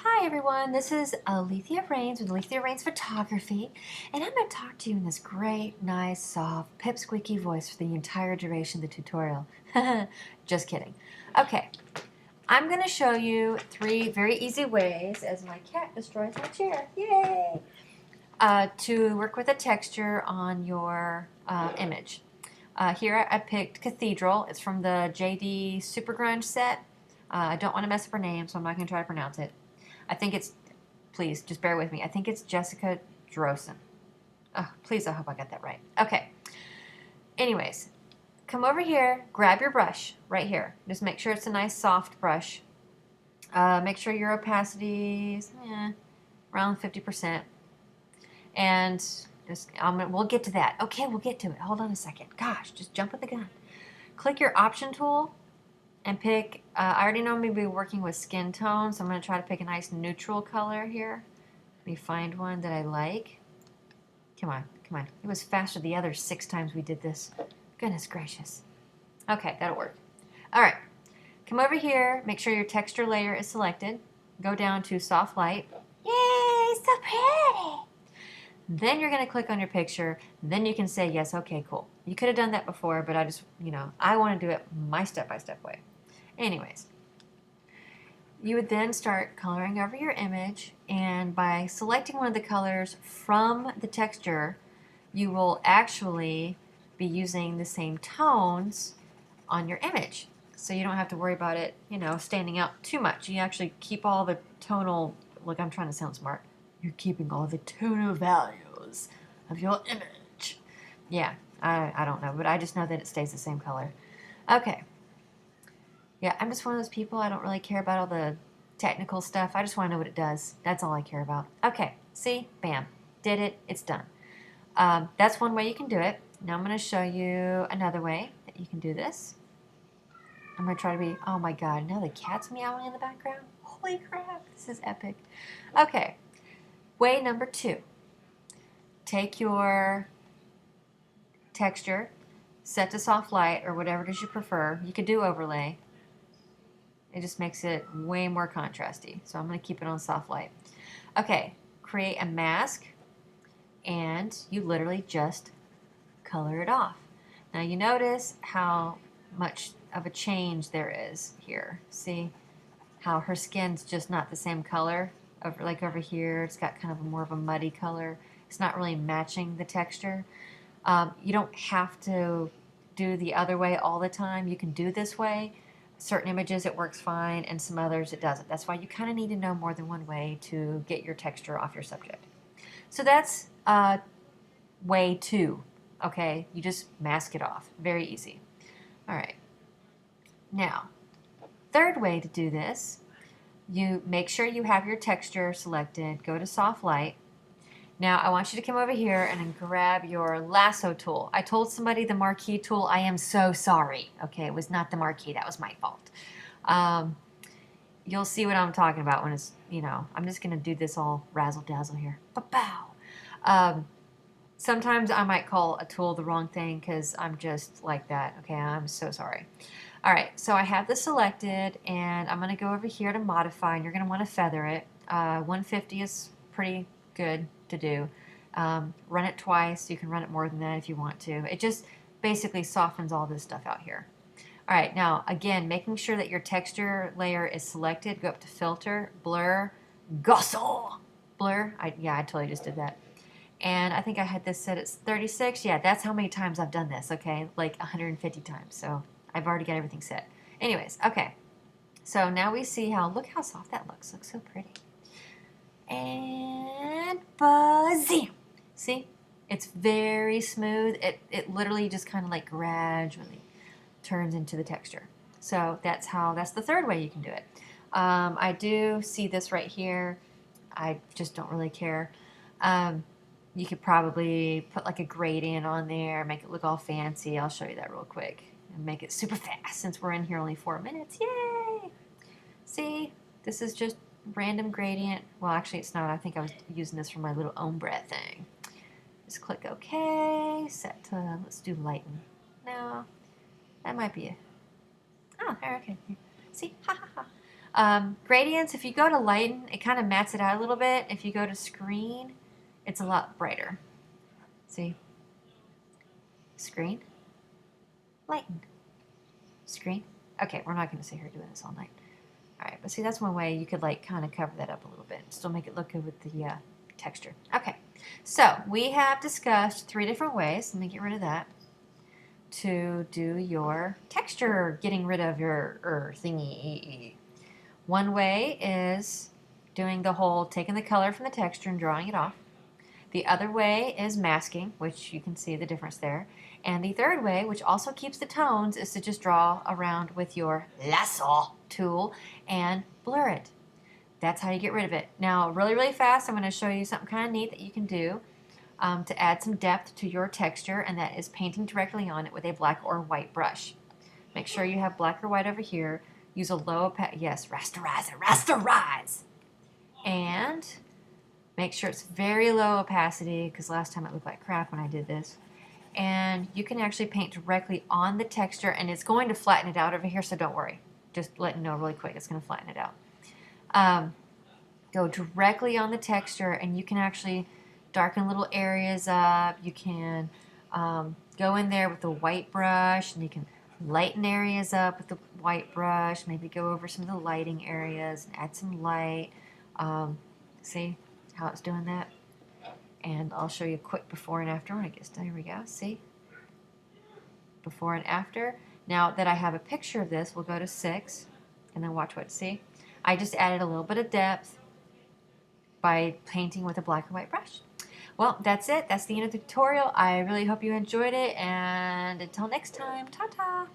Hi everyone, this is Alethea Rains with Alethea Rains Photography, and I'm going to talk to you in this great, nice, soft, pipsqueaky voice for the entire duration of the tutorial. Just kidding. Okay, I'm going to show you 3 very easy ways, as my cat destroys my chair, yay, to work with a texture on your image. Here I picked Cathedral. It's from the JD Super Grunge set. I don't want to mess up her name, so I'm not going to try to pronounce it. I think it's, please, just bear with me. I think it's Jessica Drosen. Oh, please, I hope I got that right. Okay. Anyways, come over here, grab your brush right here. Just make sure it's a nice soft brush. Make sure your opacity is around 50%. And just, we'll get to that. Okay, we'll get to it. Hold on a second. Gosh, just jump with the gun. Click your option tool and pick, I already know I'm going to be working with skin tone, so I'm going to try to pick a nice neutral color here. Let me find one that I like. Come on, come on. It was faster the other 6 times we did this. Goodness gracious. Okay, that'll work. All right, come over here, make sure your texture layer is selected. Go down to soft light. Yay, so pretty. Then you're going to click on your picture. Then you can say, yes, okay, cool. You could have done that before, but I just, I want to do it my step-by-step way. Anyways, you would then start coloring over your image, and by selecting one of the colors from the texture, you will actually be using the same tones on your image. So you don't have to worry about it, standing out too much. You actually keep all the tonal, look, I'm trying to sound smart. You're keeping all the tonal values of your image. Yeah, I don't know, but I just know that it stays the same color. Okay. Yeah, I'm just one of those people, I don't really care about all the technical stuff. I just want to know what it does. That's all I care about. Okay, see? Bam. Did it. It's done. That's one way you can do it. Now I'm going to show you another way that you can do this. I'm going to try to be, oh my god, now the cat's meowing in the background? Holy crap, this is epic. Okay, way number 2. Take your texture, set to soft light or whatever it is you prefer. You could do overlay. It just makes it way more contrasty. So I'm going to keep it on soft light. Okay, create a mask, and you literally just color it off. Now you notice how much of a change there is here. See how her skin's just not the same color? Like over here, it's got kind of more of a muddy color. It's not really matching the texture. You don't have to do the other way all the time. You can do this way. Certain images it works fine, and some others it doesn't. That's why you kind of need to know more than one way to get your texture off your subject. So that's way 2. Okay, you just mask it off. Very easy. All right. Now, third way to do this, you make sure you have your texture selected. Go to soft light. Now, I want you to come over here and then grab your lasso tool. I told somebody the marquee tool. I am so sorry. Okay, it was not the marquee. That was my fault. You'll see what I'm talking about when it's, I'm just going to do this all razzle-dazzle here. Ba-pow. Sometimes I might call a tool the wrong thing because I'm just like that. Okay, I'm so sorry. All right, so I have this selected, and I'm going to go over here to modify, and you're going to want to feather it. 150 is pretty good to do. Run it twice. You can run it more than that if you want to. It just basically softens all this stuff out here. All right, now again, making sure that your texture layer is selected. Go up to Filter, Blur, Gosso. Blur. I totally just did that. And I think I had this set at 36. Yeah, that's how many times I've done this, okay? Like 150 times. So I've already got everything set. Anyways, okay. So now we see look how soft that looks. Looks so pretty. And buzzy. See? It's very smooth. It literally just kind of like gradually turns into the texture. So that's the third way you can do it. I do see this right here. I just don't really care. You could probably put like a gradient on there, make it look all fancy. I'll show you that real quick and make it super fast since we're in here only 4 minutes. Yay! See, this is just random gradient. Well, actually it's not. I think I was using this for my little ombre thing. Just click OK, set to, let's do lighten. No, that might be it. Oh, okay. See, ha ha ha. Gradients, if you go to lighten, it kind of mats it out a little bit. If you go to screen, it's a lot brighter. See? Screen, lighten, screen. Okay, we're not going to sit here doing this all night. All right, but see, that's one way you could like kind of cover that up a little bit and still make it look good with the texture. Okay, so we have discussed 3 different ways. Let me get rid of that. To do your texture, getting rid of your thingy. One way is doing the whole taking the color from the texture and drawing it off. The other way is masking, which you can see the difference there. And the third way, which also keeps the tones, is to just draw around with your lasso tool and blur it. That's how you get rid of it. Now, really, really fast, I'm going to show you something kind of neat that you can do to add some depth to your texture, and that is painting directly on it with a black or white brush. Make sure you have black or white over here. Use a low, yes, rasterize. And make sure it's very low opacity, because last time it looked like crap when I did this. And you can actually paint directly on the texture, and it's going to flatten it out over here, so don't worry. Just let you know really quick, it's going to flatten it out. Go directly on the texture, and you can actually darken little areas up. You can go in there with the white brush, and you can lighten areas up with the white brush, maybe go over some of the lighting areas and add some light. See how it's doing that? And I'll show you a quick before and after when it gets done. Here we go. See? Before and after. Now that I have a picture of this, we'll go to 6 and then watch what. See? I just added a little bit of depth by painting with a black or white brush. Well, that's it. That's the end of the tutorial. I really hope you enjoyed it, and until next time, ta-ta!